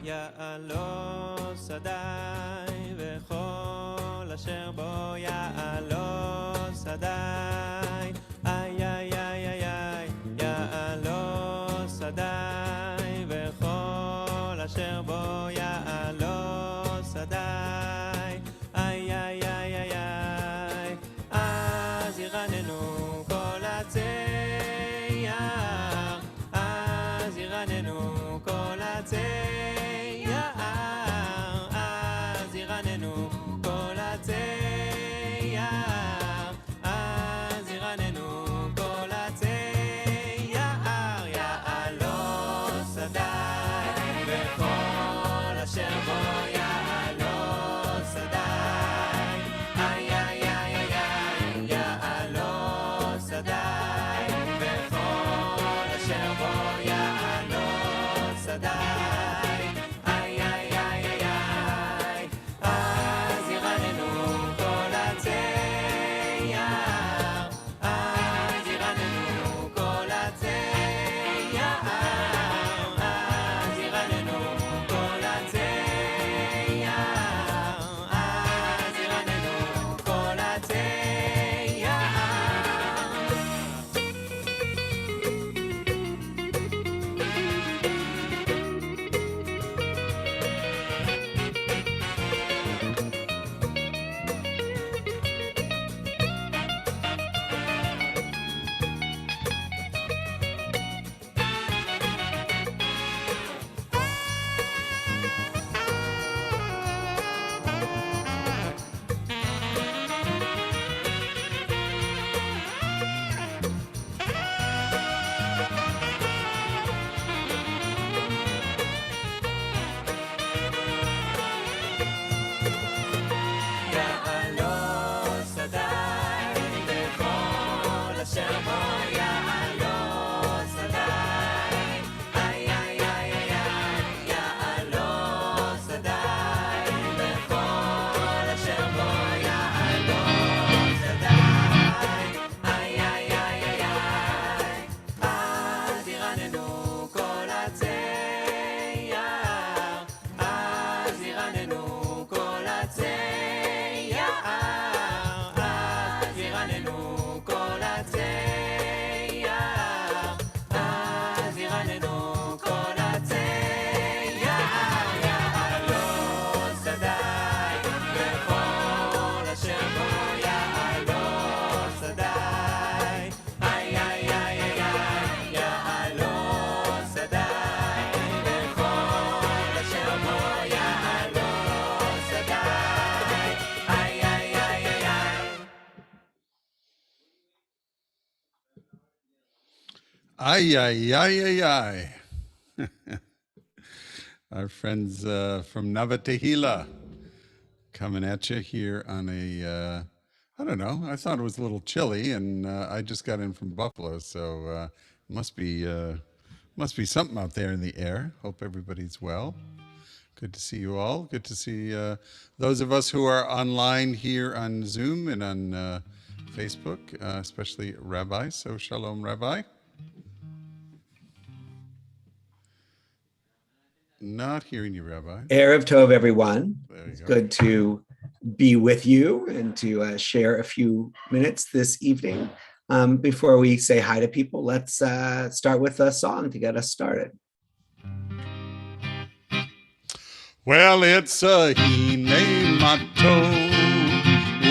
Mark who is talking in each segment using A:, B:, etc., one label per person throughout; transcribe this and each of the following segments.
A: יעלו שדי וכל אשר בו יעלו שדי איי איי איי איי איי יעלו שדי וכל אשר בו יעלו שדי איי איי איי איי איי אז ירננו כל הצייר אז ירננו כל הצייר אז ירננו כל הצייר אז ירננו כל הצייר יעלו שדי וכל אשר בו יעלו שדי איי איי איי איי איי יעלו שדי וכל אשר בו יעלו שדי איי איי איי איי איי אז ירננו כל הצייר אז ירננו כל הצייר אז ירננו כל הצייר אז ירננו כל הצייר יעלו שדי וכל אשר בו יעלו שדי איי איי איי איי איי יעלו שדי וכל אשר בו יעלו שדי איי איי איי איי איי אז ירננו כל הצייר אז ירננו כל הצייר אז ירננו כל הצייר אז ירננו כל הצייר יעלו שדי וכל אשר בו יעלו שדי איי איי איי איי איי יעלו שדי וכל אשר בו יעלו שדי איי איי איי איי איי
B: Ay, ay, ay, ay, ay. Our friends from Navatahila coming at you here on a, I don't know, I thought it was a little chilly, and I just got in from Buffalo, so must be something out there in the air. Hope everybody's well. Good to see you all. Good to see those of us who are online here on Zoom and on Facebook, especially Rabbi. So shalom, Rabbi. Not hearing you, Rabbi.
C: Erev Tov, everyone.
B: There you
C: It's
B: go.
C: good to be with you and to share a few minutes this evening. Before we say hi to people, let's start with a song to get us started.
B: Well, it's a hine mato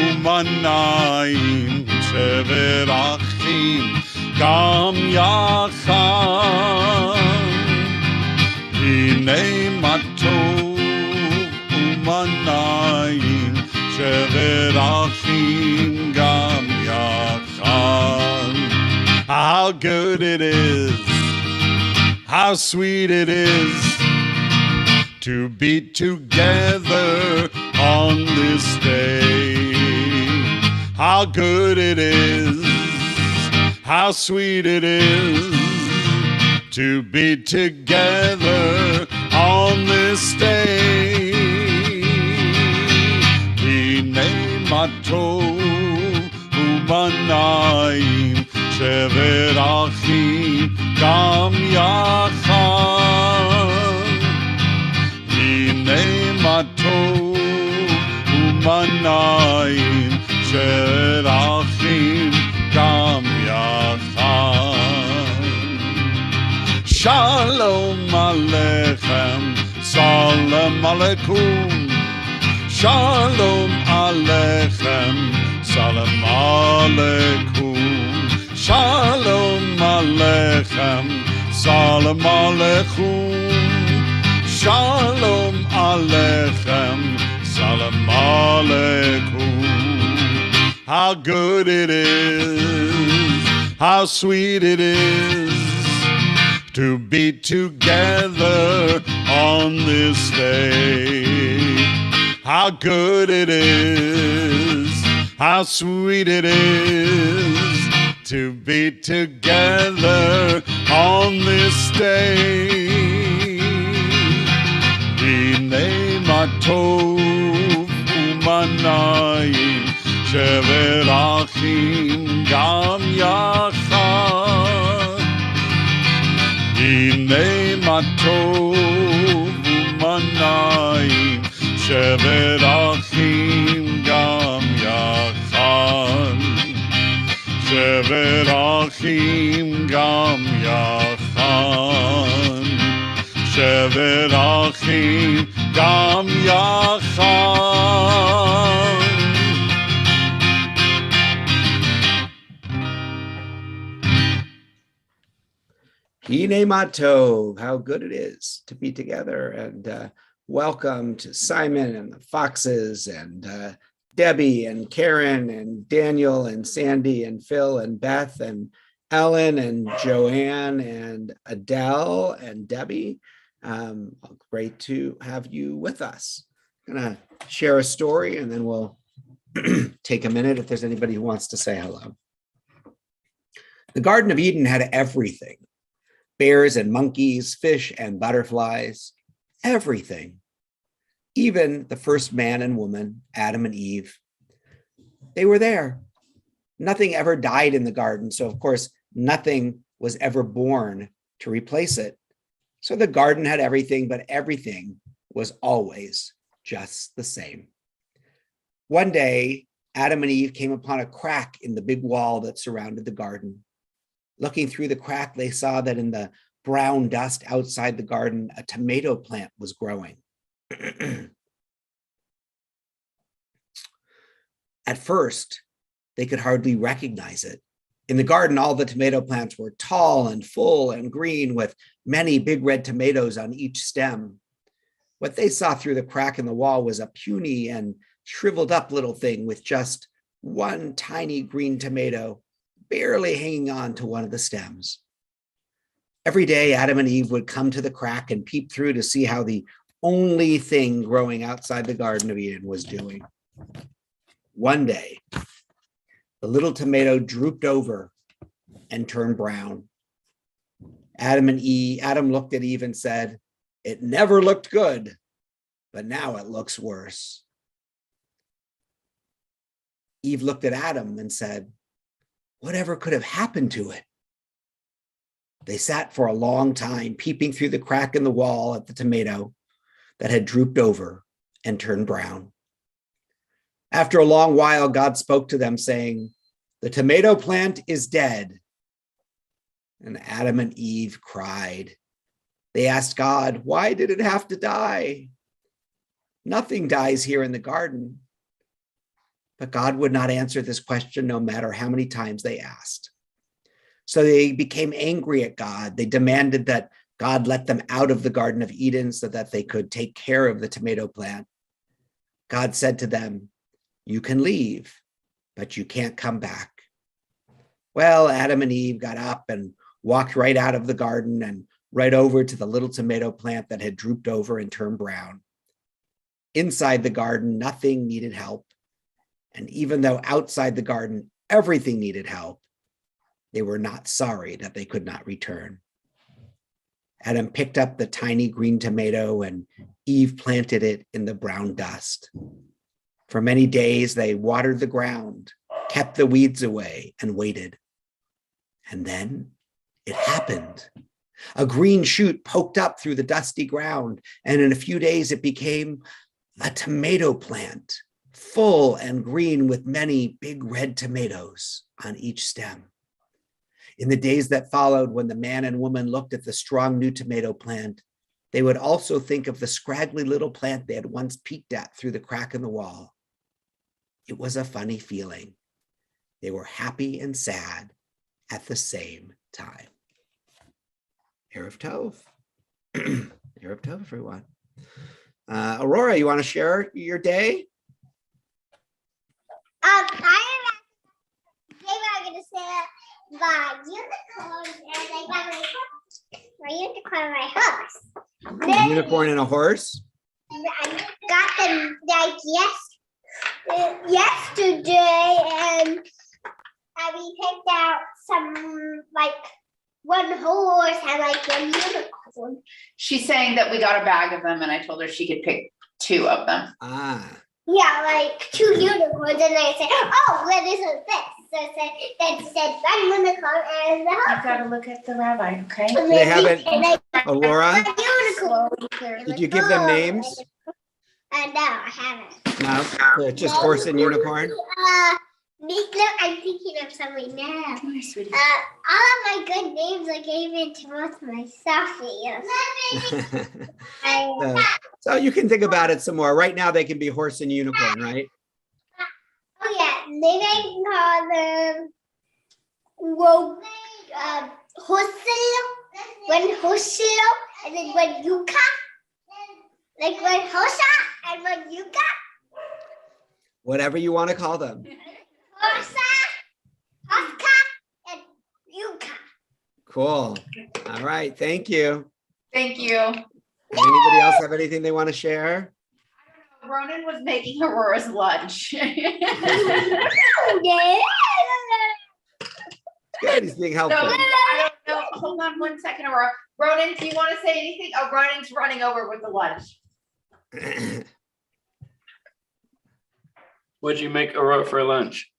B: umanayim shevet achim gam yachad. Hine mato umanayim shevet achim gam yachad. How good it is, how sweet it is to be together on this day. How good it is, how sweet it is to be together on this day. Hine matov umanayim shevet achim gam yachad. Shalom Aleichem, Salam Aleikum. Shalom Aleichem, Salam Aleikum. Shalom Aleichem, Salam Aleikum. Shalom Aleichem, Salam Aleikum. How good it is, how sweet it is to be together on this day. How good it is, how sweet it is to be together on this day. Hine ma tov u'manayim shevet achim gam yachad. Hine ma tov u'manayim shevet achim gam yachad. Shevet achim gam yachad. Shevet achim gam yachad.
C: Hine ma tov, how good it is to be together. And welcome to Simon and the Foxes and Debbie and Karen and Daniel and Sandy and Phil and Beth and Ellen and Joanne and Adele and Debbie. Great to have you with us. I'm gonna share a story and then we'll take a minute if there's anybody who wants to say hello. The Garden of Eden had everything. Bears and monkeys, fish and butterflies, everything. Even the first man and woman, Adam and Eve, they were there. Nothing ever died in the garden, so of course, nothing was ever born to replace it. So the garden had everything, but everything was always just the same. One day, Adam and Eve came upon a crack in the big wall that surrounded the garden. Looking through the crack, they saw that in the brown dust outside the garden, a tomato plant was growing. At first, they could hardly recognize it. In the garden, all the tomato plants were tall and full and green with many big red tomatoes on each stem. What they saw through the crack in the wall was a puny and shriveled up little thing with just one tiny green tomato barely hanging on to one of the stems. Every day, Adam and Eve would come to the crack and peep through to see how the only thing growing outside the Garden of Eden was doing. One day, the little tomato drooped over and turned brown. Adam looked at Eve and said, "It never looked good, but now it looks worse." Eve looked at Adam and said, "Whatever could have happened to it?" They sat for a long time, peeping through the crack in the wall at the tomato that had drooped over and turned brown. After a long while, God spoke to them saying, "The tomato plant is dead." And Adam and Eve cried. They asked God, "Why did it have to die? Nothing dies here in the garden." But God would not answer this question no matter how many times they asked. So they became angry at God. They demanded that God let them out of the Garden of Eden so that they could take care of the tomato plant. God said to them, "You can leave, but you can't come back." Well, Adam and Eve got up and walked right out of the garden and right over to the little tomato plant that had drooped over and turned brown. Inside the garden, nothing needed help. And even though outside the garden, everything needed help, they were not sorry that they could not return. Adam picked up the tiny green tomato and Eve planted it in the brown dust. For many days, they watered the ground, kept the weeds away, and waited. And then it happened. A green shoot poked up through the dusty ground, and in a few days, it became a tomato plant, full and green with many big red tomatoes on each stem. In the days that followed, when the man and woman looked at the strong new tomato plant, they would also think of the scraggly little plant they had once peeked at through the crack in the wall. It was a funny feeling. They were happy and sad at the same time. Erev Tov. Erev Tov, everyone. Aurora, you want to share your day?
D: I'm going to say the unicorn, and I got my unicorn and my horse.
C: A unicorn and a horse?
D: I got them like yesterday, and we picked out some like one horse and like one unicorn.
E: She's saying that we got a bag of them, and I told her she could pick 2 of them.
C: Ah.
D: Yeah, like 2 unicorns, and I said, "Oh, what is this?" So I said, "One unicorn and the horse."
E: I've got to look at the rabbi, okay?
C: They haven't, Aurora,
D: Unicorn.
C: did you give them names?
D: No, I haven't.
C: No, just horse and unicorn?
D: Look, I'm thinking of something now.
E: Come here, sweetie.
D: All of my good names I gave it to both myself.
C: So you can think about it some more. Right now they can be horse and unicorn, right?
D: Oh yeah, maybe I can call them Horsilo, and then one Yuka. Like one Hosa and one Yuka.
C: Whatever you want to call them.
D: Hosa, Hoska, and Yuka.
C: Cool. All right. Thank you.
E: Thank you.
C: Anybody else have anything they want to share?
E: Ronan was making Aurora's lunch.
C: Good. He's being helpful.
E: So, I don't know. Hold on 1 second, Aurora. Ronan, do you want to say anything? Oh, Ronan's running over with the lunch.
A: What'd you make Aurora for lunch?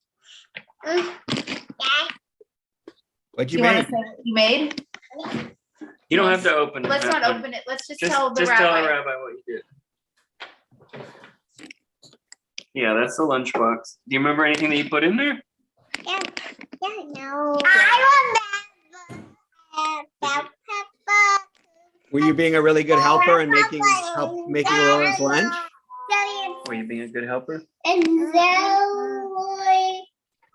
C: What'd you
E: You want
C: make?
E: to say what you made?
A: You don't have to open it.
E: Let's not
A: That one.
E: open it. Let's just
A: Just
E: tell the
A: tell
E: rabbi.
A: the rabbi what you did. Yeah, that's the lunchbox. Do you remember anything that you put in there?
D: Yeah, no. I remember bell pepper.
C: Were you being a really good helper and making Aurora's lunch?
A: Were you being a good helper?
D: And Zoe.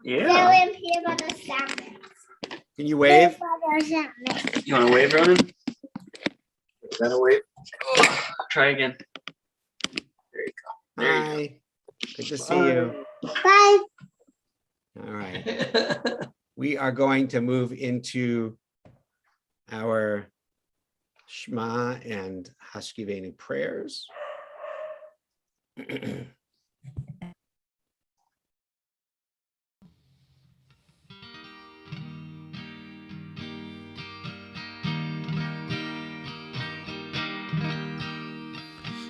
A: Yeah.
D: Zoe and peanut butter sandwich.
C: Can you wave?
D: Peanut butter sandwich.
A: You want to wave, Ronan? Is that a wave? Oh, try again. There you go. There you go.
C: Hi. Good to see you.
D: Bye.
C: All right. We are going to move into our Shema and Hashkivenu prayers.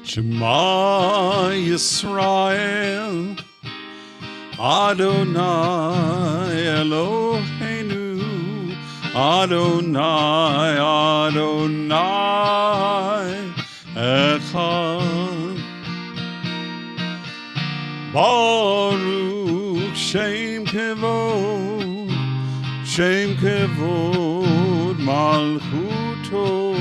B: Shema Yisrael, Adonai Eloheinu, Adonai, Adonai Echad. Baruch Shem Kevod Malchuto.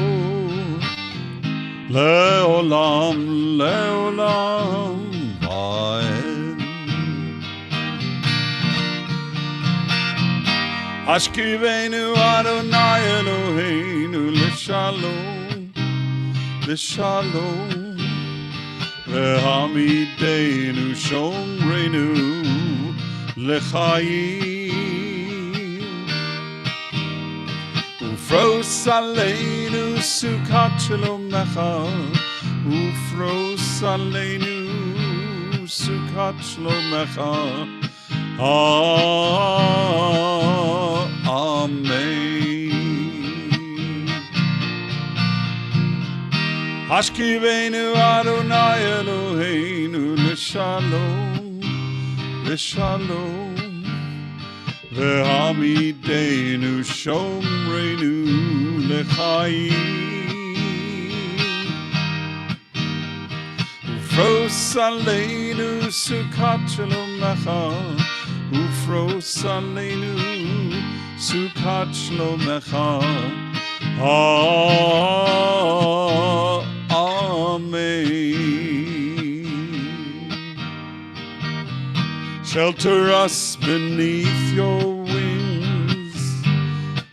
B: Leolam, leolam, vaed. Hashkivenu Adonai Eloheinu l'shalom, l'shalom. Ve'hamidenu shomrenu l'chaim. Ufros aleinu sukat shlomecha, ufros aleinu sukat shlomecha. Amen. Hashkivenu Adonai Eloheinu l'shalom, l'shalom. Ve'hamidenu shomrenu l'chaim. Ufros aleinu sukat shlomecha, ufros aleinu Sukkot Shlomecha. Amen. Shelter us beneath your wings,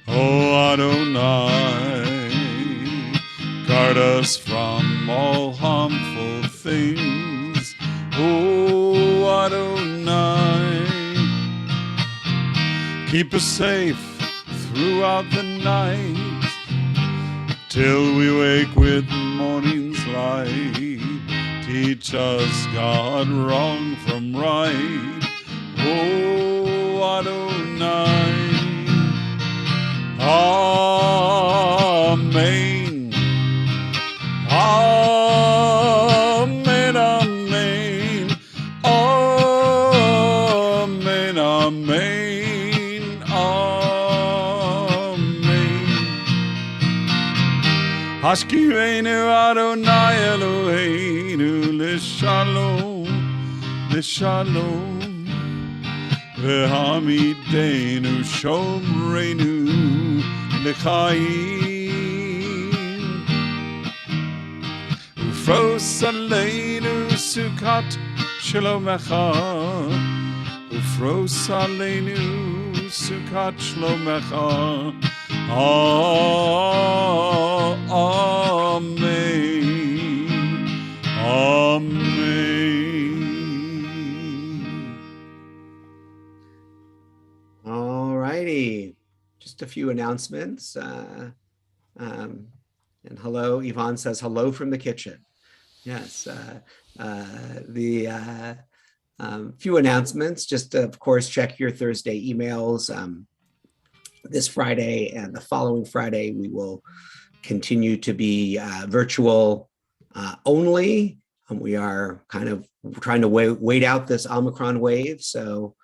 B: O Adonai. Guard us from all harmful things, O Adonai. Keep us safe throughout the night, till we wake with morning's light. Teach us, God, wrong from right, O Adonai. Amen. Amen, amen. Amen, amen. Amen. Hashkivenu Adonai Eloheinu L'shalom, L'shalom. V'hamidenu Shomreinu L'chaim. Ufros aleinu Sukkot Shlomecha. Ufros aleinu Sukkot Shlomecha. Amen. Amen.
C: All righty. Just a few announcements. And hello, Yvonne says hello from the kitchen. Yes. Few announcements. Just of course, check your Thursday emails. This Friday and the following Friday, we will continue to be virtual only. We are kind of trying to wait out this Omicron wave. So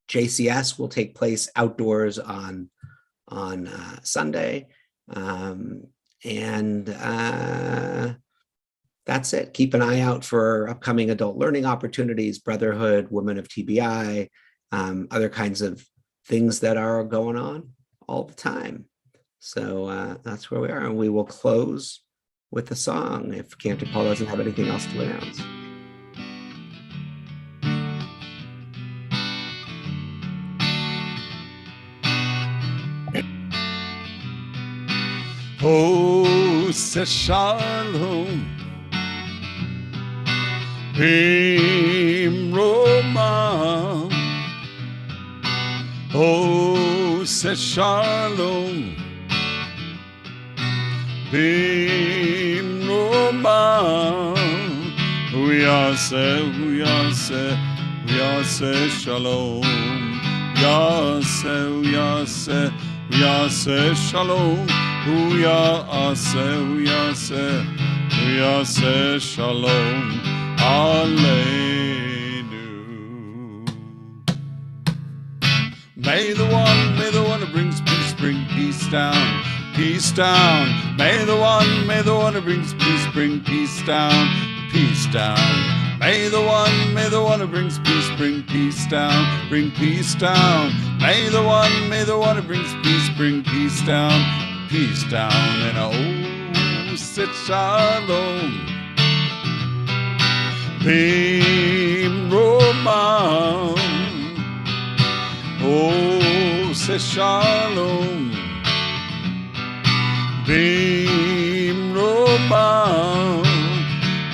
C: JCS will take place outdoors on Sunday. That's it. Keep an eye out for upcoming adult learning opportunities, Brotherhood, Women of TBI, other kinds of things that are going on all the time. So that's where we are. And we will close with a song if Cantor Paul doesn't have anything else to announce.
B: Oh, say shalom, Bim Roma. Oh, say shalom, Bim Roma. We are say shalom. We are say shalom. We are say shalom. Aleinu. May the one who brings peace bring peace down, peace down. May the one who brings peace bring peace down, peace down. May the one who brings peace bring peace down, bring peace down. May the one who brings peace bring peace down, peace down. And oh, sit shalom, Bim Roma. Oh, sit shalom, Bim Roma.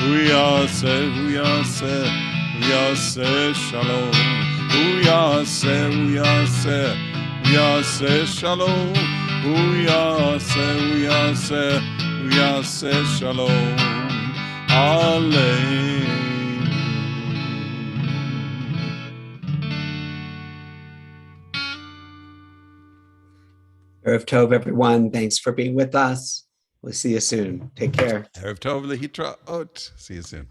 B: We are say shalom. We are say shalom. We are say shalom. Aleinu.
C: Erev Tov, everyone. Thanks for being with us. We'll see you soon. Take care.
B: Erev Tov lehitraot. See you soon.